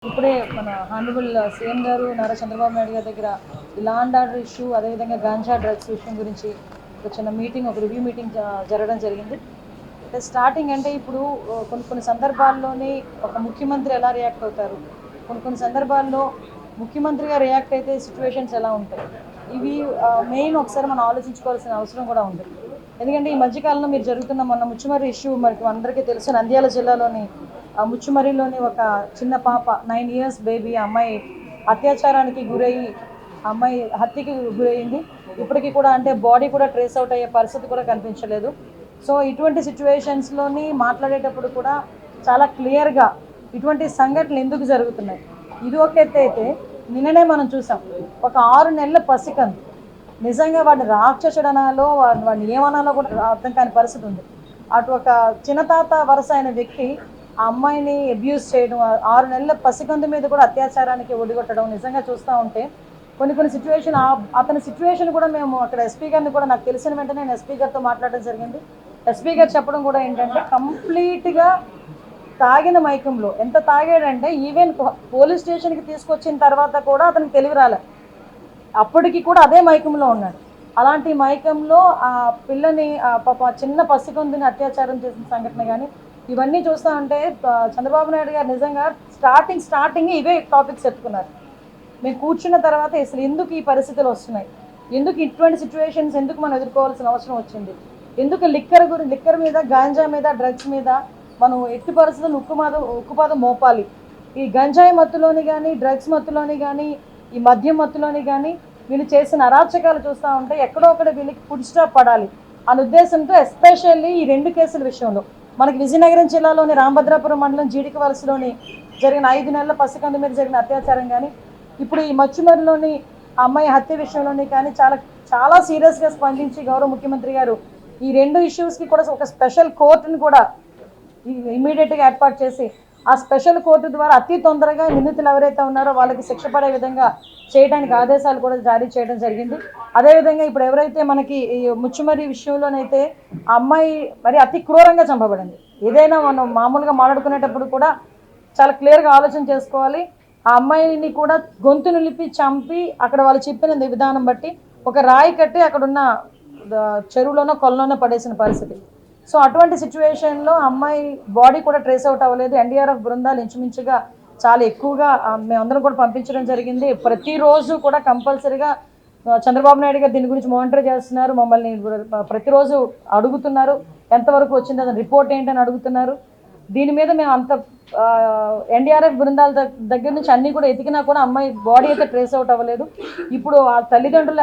ఇప్పుడే మన honourable CM గారు నారా చంద్రబాబు నాయుడు గారి దగ్గర లా అండ్ ఆర్డర్ ఇష్యూ, అదేవిధంగా గాంజా డ్రగ్స్ విషయం గురించి ఒక చిన్న మీటింగ్, ఒక రివ్యూ మీటింగ్ జరగడం జరిగింది. అంటే స్టార్టింగ్ అంటే ఇప్పుడు కొన్ని సందర్భాల్లోని ఒక ముఖ్యమంత్రి ఎలా రియాక్ట్ అవుతారు, కొన్ని సందర్భాల్లో ముఖ్యమంత్రిగా రియాక్ట్ అయితే సిచ్యువేషన్స్ ఎలా ఉంటాయి, ఇవి మెయిన్ ఒకసారి మనం ఆలోచించుకోవాల్సిన అవసరం కూడా ఉంది. ఎందుకంటే ఈ మధ్యకాలంలో మీరు జరుగుతున్న మొన్న ముచ్చుమర్రి ఇష్యూ మనకి అందరికీ తెలుసు. నంద్యాల జిల్లాలోని ముచ్చుమర్రిలోని ఒక చిన్న పాప 9 years బేబీ, అమ్మాయి అత్యాచారానికి గురయ్యి అమ్మాయి హత్యకి గురయ్యింది. ఇప్పటికీ కూడా అంటే బాడీ కూడా ట్రేస్ అవుట్ అయ్యే పరిస్థితి కూడా కనిపించలేదు. సో ఇటువంటి సిచ్యువేషన్స్లోని మాట్లాడేటప్పుడు కూడా చాలా క్లియర్గా ఇటువంటి సంఘటనలు ఎందుకు జరుగుతున్నాయి, ఇది ఒక ఎత్తు అయితే, నిన్ననే మనం చూసాం ఒక 6 నెలల పసికందు, నిజంగా వాడిని రాక్షసుడనాలో వాడిని ఏమనాలో కూడా అర్థం కాని పరిస్థితి ఉంది. అటు ఒక చిన్నతాత వరుస అయిన వ్యక్తి ఆ అమ్మాయిని అబ్యూస్ చేయడం, 6 నెలల పసికందు మీద కూడా అత్యాచారానికి ఒడిగొట్టడం, నిజంగా చూస్తూ ఉంటే కొన్ని సిచ్యువేషన్, అతని సిచ్యువేషన్ కూడా మేము అక్కడ ఎస్పీ గారిని కూడా, నాకు తెలిసిన వెంటనే నేను ఎస్పీ గారితో మాట్లాడడం జరిగింది. ఎస్పీ గారు చెప్పడం కూడా ఏంటంటే కంప్లీట్గా తాగిన మైకంలో, ఎంత తాగాడంటే ఈవెన్ పోలీస్ స్టేషన్కి తీసుకొచ్చిన తర్వాత కూడా అతనికి తెలివి రాలే, అప్పటికి కూడా అదే మైకంలో ఉన్నాడు. అలాంటి మైకంలో ఆ పిల్లని పాప చిన్న పసికందుని అత్యాచారం చేసిన సంఘటన కానీ ఇవన్నీ చూస్తూ ఉంటే చంద్రబాబు నాయుడు గారు నిజంగా స్టార్టింగ్ ఇవే టాపిక్స్ ఎత్తుకున్నారు. మేము కూర్చున్న తర్వాత అసలు ఎందుకు ఈ పరిస్థితులు వస్తున్నాయి, ఎందుకు ఇటువంటి సిచ్యువేషన్స్ ఎందుకు మనం ఎదుర్కోవాల్సిన అవసరం వచ్చింది, ఎందుకు లిక్కర్ మీద, గాంజా మీద, డ్రగ్స్ మీద మనం ఎట్టి పరిస్థితులు ఉక్కుపాదం మోపాలి. ఈ గంజాయి మత్తులోని కానీ, డ్రగ్స్ మత్తులోని కానీ, ఈ మద్యం మత్తులోని కానీ వీళ్ళు చేసిన అరాచకాలు చూస్తూ ఉంటే ఎక్కడో ఒకడ వీళ్ళకి ఫుడ్ స్టాప్ పడాలి అనే ఉద్దేశంతో, ఎస్పెషల్లీ ఈ 2 కేసుల విషయంలో మనకి విజయనగరం జిల్లాలోని రామభద్రాపురం మండలం జీడిక వలసలోని జరిగిన 5 నెలల పసికందు మీద జరిగిన అత్యాచారం కానీ, ఇప్పుడు ఈ మచ్చుమరిలోని అమ్మాయి హత్య విషయంలోని కానీ చాలా చాలా సీరియస్గా స్పందించి గౌరవ ముఖ్యమంత్రి గారు ఈ 2 ఇష్యూస్కి కూడా ఒక స్పెషల్ కోర్టుని కూడా ఇమీడియట్గా ఏర్పాటు చేసి, ఆ స్పెషల్ కోర్టు ద్వారా అతి తొందరగా నిందితులు ఎవరైతే ఉన్నారో వాళ్ళకి శిక్ష పడే విధంగా చేయడానికి ఆదేశాలు కూడా జారీ చేయడం జరిగింది. అదేవిధంగా ఇప్పుడు ఎవరైతే మనకి ఈ ముచ్చుమర్రి విషయంలోనైతే ఆ అమ్మాయి మరి అతి క్రూరంగా చంపబడింది. ఏదైనా మనం మామూలుగా మాట్లాడుకునేటప్పుడు కూడా చాలా క్లియర్గా ఆలోచన చేసుకోవాలి. ఆ అమ్మాయిని కూడా గొంతు నిలిపి చంపి అక్కడ వాళ్ళు చెప్పిన విధానం బట్టి ఒక రాయి కట్టి అక్కడున్న చెరువులోనో కొలలోనో పడేసిన పరిస్థితి. సో అటువంటి సిచ్యువేషన్లో అమ్మాయి బాడీ కూడా ట్రేస్ అవుట్ అవ్వలేదు. ఎన్డీఆర్ఎఫ్ బృందాలు ఇంచుమించుగా చాలా ఎక్కువగా మేమందరం కూడా పంపించడం జరిగింది. ప్రతిరోజు కూడా కంపల్సరీగా చంద్రబాబు నాయుడు గారు దీని గురించి మానిటర్ చేస్తున్నారు. మమ్మల్ని ప్రతిరోజు అడుగుతున్నారు ఎంతవరకు వచ్చింది, అతని రిపోర్ట్ ఏంటని అడుగుతున్నారు. దీని మీద మేము అంత ఎన్డీఆర్ఎఫ్ బృందాల దగ్గర నుంచి అన్నీ కూడా ఎతికినా కూడా అమ్మాయి బాడీ అయితే ట్రేస్ అవుట్ అవ్వలేదు. ఇప్పుడు ఆ తల్లిదండ్రులు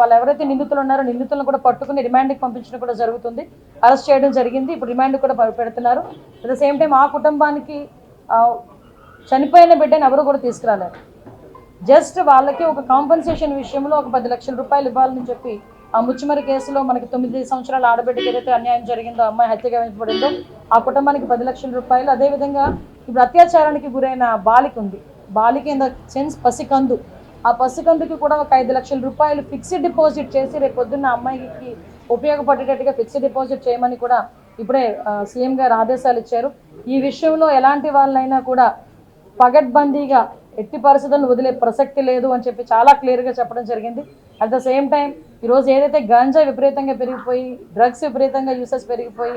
వాళ్ళు ఎవరైతే నిందితులు ఉన్నారో నిందితులను కూడా పట్టుకుని రిమాండ్కి పంపించడం కూడా జరుగుతుంది. అరెస్ట్ చేయడం జరిగింది. ఇప్పుడు రిమాండ్ కూడా పెడుతున్నారు. అట్ ద సేమ్ టైం ఆ కుటుంబానికి చనిపోయిన బిడ్డని ఎవరు కూడా తీసుకురాలేరు. జస్ట్ వాళ్ళకి ఒక కాంపెన్సేషన్ విషయంలో ఒక 10 లక్షల రూపాయలు ఇవ్వాలని చెప్పి ఆ ముచ్చుమరి కేసులో మనకి 9 సంవత్సరాల ఆడబిడ్డకి ఏదైతే అన్యాయం జరిగిందో, అమ్మాయి హత్యగా వెంచబడిందో ఆ కుటుంబానికి 10 లక్షల రూపాయలు. అదేవిధంగా ఇప్పుడు అత్యాచారానికి గురైన బాలిక ఉంది, బాలిక ఇన్ ద సెన్స్ పసికందు, ఆ పసికందుకి కూడా ఒక 5 లక్షల రూపాయలు ఫిక్స్డ్ డిపాజిట్ చేసి రేపు పొద్దున్న అమ్మాయికి ఉపయోగపడేటట్టుగా ఫిక్స్డ్ డిపాజిట్ చేయమని కూడా ఇప్పుడే సీఎం గారు ఆదేశాలు ఇచ్చారు. ఈ విషయంలో ఎలాంటి వాళ్ళైనా కూడా పగడ్బందీగా ఎట్టి పరిస్థితులను వదిలే ప్రసక్తి లేదు అని చెప్పి చాలా క్లియర్గా చెప్పడం జరిగింది. అట్ ద సేమ్ టైం ఈరోజు ఏదైతే గంజా విపరీతంగా పెరిగిపోయి, డ్రగ్స్ విపరీతంగా యూసెస్ పెరిగిపోయి,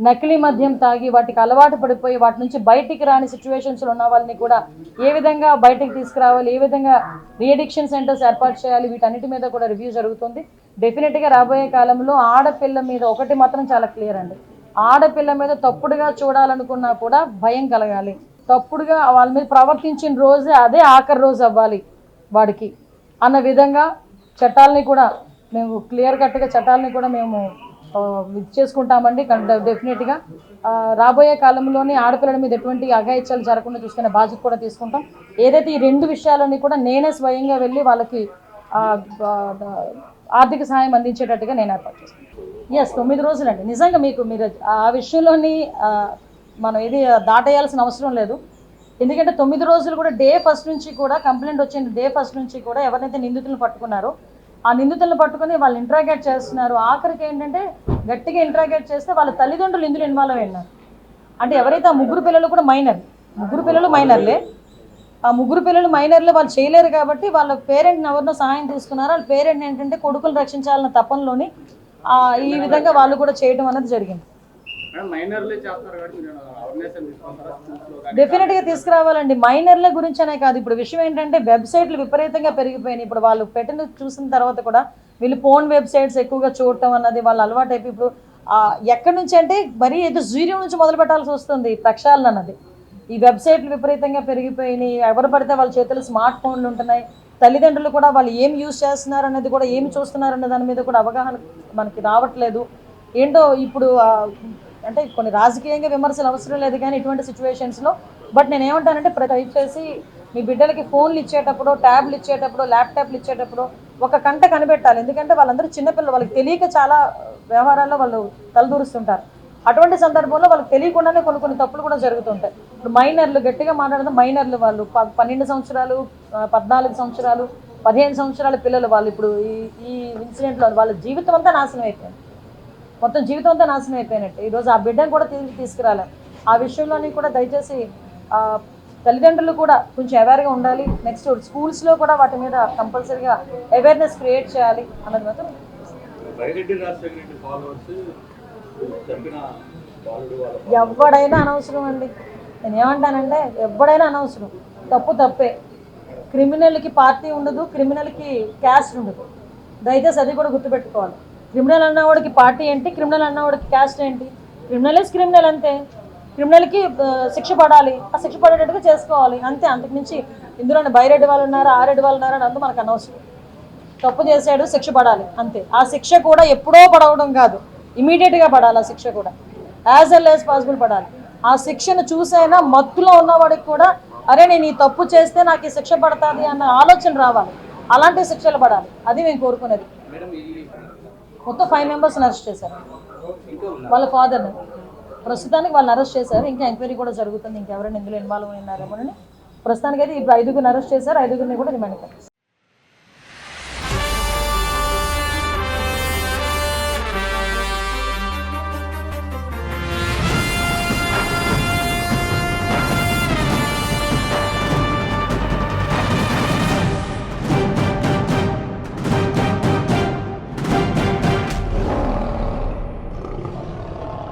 నకిలీ మద్యం తాగి వాటికి అలవాటు పడిపోయి వాటి నుంచి బయటికి రాని సిచ్యువేషన్స్లో ఉన్న వాళ్ళని కూడా ఏ విధంగా బయటికి తీసుకురావాలి, ఏ విధంగా రీఅడిక్షన్ సెంటర్స్ ఏర్పాటు చేయాలి, వీటన్నిటి మీద కూడా రివ్యూ జరుగుతుంది. డెఫినెట్గా రాబోయే కాలంలో ఆడపిల్ల మీద ఒకటి మాత్రం చాలా క్లియర్ అండి, ఆడపిల్ల మీద తప్పుడుగా చూడాలనుకున్నా కూడా భయం కలగాలి. తప్పుడుగా వాళ్ళ మీద ప్రవర్తించిన రోజే అదే ఆఖరి రోజు అవ్వాలి వాడికి అన్న విధంగా చట్టాలని కూడా మేము క్లియర్ కట్గా చట్టాలని కూడా మేము చేసుకుంటామండి. డెఫినెట్గా రాబోయే కాలంలోనే ఆడపిల్లల మీద ఎటువంటి అఘాయిత్యాలు జరగకుండా చూసుకునే బాధ్యత కూడా తీసుకుంటాం. ఏదైతే ఈ 2 విషయాలని కూడా నేనే స్వయంగా వెళ్ళి వాళ్ళకి ఆర్థిక సహాయం అందించేటట్టుగా నేను ఏర్పాటు చేస్తాను. 9 రోజులండి. నిజంగా మీరు ఆ విషయంలోని మనం ఏది దాటేయాల్సిన అవసరం లేదు. ఎందుకంటే 9 రోజులు కూడా డే ఫస్ట్ నుంచి కూడా కంప్లైంట్ వచ్చిన డే ఫస్ట్ నుంచి కూడా ఎవరైతే నిందితులను పట్టుకున్నారో ఆ నిందితులను పట్టుకుని వాళ్ళు ఇంట్రాగేట్ చేస్తున్నారు. ఆఖరికి ఏంటంటే గట్టిగా ఇంట్రాగేట్ చేస్తే వాళ్ళ తల్లిదండ్రులు ఇందులో ఇన్వాల్వ్ అయినారు. అంటే ఎవరైతే ఆ ముగ్గురు పిల్లలు కూడా మైనర్లే, ఆ ముగ్గురు పిల్లలు మైనర్లు, వాళ్ళు చేయలేరు కాబట్టి వాళ్ళ పేరెంట్ని ఎవరినో సహాయం తీసుకున్నారు. వాళ్ళ పేరెంట్ ఏంటంటే కొడుకులు రక్షించాలన్న తపనలోని ఈ విధంగా వాళ్ళు కూడా చేయడం అనేది జరిగింది. డెఫినెట్గా తీసుకురావాలండి. మైనర్ల గురించి అనే కాదు, ఇప్పుడు విషయం ఏంటంటే వెబ్సైట్లు విపరీతంగా పెరిగిపోయినాయి. ఇప్పుడు వాళ్ళు పెట్టిన చూసిన తర్వాత కూడా వీళ్ళు ఫోన్ వెబ్సైట్స్ ఎక్కువగా చూడటం అన్నది వాళ్ళ అలవాటు అయిపోయి ఇప్పుడు ఎక్కడి నుంచి అంటే మరీ ఏదో జీరో నుంచి మొదలు పెట్టాల్సి వస్తుంది ప్రక్షాళన అన్నది. ఈ వెబ్సైట్లు విపరీతంగా పెరిగిపోయినాయి. ఎవరు పడితే వాళ్ళ చేతులు స్మార్ట్ ఫోన్లు ఉంటున్నాయి. తల్లిదండ్రులు కూడా వాళ్ళు ఏం యూజ్ చేస్తున్నారు అనేది కూడా, ఏమి చూస్తున్నారు అనే దాని మీద కూడా అవగాహన మనకి రావట్లేదు. ఏంటో ఇప్పుడు అంటే కొన్ని రాజకీయంగా విమర్శలు అవసరం లేదు కానీ ఇటువంటి సిచ్యువేషన్స్లో బట్ నేను ఏమంటానంటే దయచేసి మీ బిడ్డలకి ఫోన్లు ఇచ్చేటప్పుడు, ట్యాబ్లు ఇచ్చేటప్పుడు, ల్యాప్టాప్లు ఇచ్చేటప్పుడు ఒక కంట కనిపెట్టాలి. ఎందుకంటే వాళ్ళందరూ చిన్నపిల్లలు, వాళ్ళకి తెలియక చాలా వ్యవహారాల్లో వాళ్ళు తలదూరుస్తుంటారు. అటువంటి సందర్భంలో వాళ్ళకి తెలియకుండానే కొన్ని తప్పులు కూడా జరుగుతుంటాయి. ఇప్పుడు మైనర్లు, గట్టిగా మాట్లాడితే మైనర్లు, వాళ్ళు 12 సంవత్సరాలు, 14 సంవత్సరాలు, 15 సంవత్సరాల పిల్లలు వాళ్ళు ఇప్పుడు ఈ ఇన్సిడెంట్లో వాళ్ళ జీవితం అంతా నాశనం అయిపోయింది. మొత్తం జీవితం అంతా నాశనం అయిపోయినట్టు. ఈరోజు ఆ బిడ్డను కూడా తీసుకురాలి. ఆ విషయంలోని కూడా దయచేసి తల్లిదండ్రులు కూడా కొంచెం అవేర్గా ఉండాలి. నెక్స్ట్ స్కూల్స్లో కూడా వాటి మీద కంపల్సరీగా అవేర్నెస్ క్రియేట్ చేయాలి అన్నది మాత్రం. ఎవడైనా అనవసరం అండి. నేను ఏమంటానంటే ఎవడైనా అనవసరం, తప్పు తప్పే. క్రిమినల్కి పార్టీ ఉండదు, క్రిమినల్కి క్యాస్ట్ ఉండదు. దయచేసి అది కూడా గుర్తుపెట్టుకోవాలి. క్రిమినల్ అన్నవాడికి పార్టీ ఏంటి, క్రిమినల్ అన్నవాడికి క్యాస్ట్ ఏంటి? క్రిమినల్ ఇస్ క్రిమినల్ అంతే. క్రిమినల్కి శిక్ష పడాలి, ఆ శిక్ష పడేటట్టుగా చేసుకోవాలి అంతే. అంతకుమించి ఇందులోనే బైరెడ్డి వాళ్ళు ఉన్నారు, ఆరెడ్డి వాళ్ళు ఉన్నారు అని అందు మనకు అనవసరం. తప్పు చేశాడు, శిక్ష పడాలి అంతే. ఆ శిక్ష కూడా ఎప్పుడో పడవడం కాదు, ఇమీడియట్గా పడాలి. ఆ శిక్ష కూడా యాజ్ వెల్ యాజ్ పాసిబుల్ పడాలి. ఆ శిక్షను చూసైనా మత్తులో ఉన్నవాడికి కూడా అరే నేను ఈ తప్పు చేస్తే నాకు ఈ శిక్ష పడుతుంది అన్న ఆలోచన రావాలి. అలాంటి శిక్షలు పడాలి, అది మేము కోరుకునేది. మొత్తం 5 మెంబర్స్ని అరెస్ట్ చేశారు. వాళ్ళ ఫాదర్ని ప్రస్తుతానికి వాళ్ళని అరెస్ట్ చేశారు. ఇంకా ఎంక్వైరీ కూడా జరుగుతుంది, ఇంకెవరైనా ఇందులో ఇన్వాల్వ్ ఉన్నారేమోనని. ప్రస్తుతానికి అయితే ఇప్పుడు 5గురిని అరెస్ట్ చేశారు, 5గురిని కూడా రిమాండ్ పెట్టారు.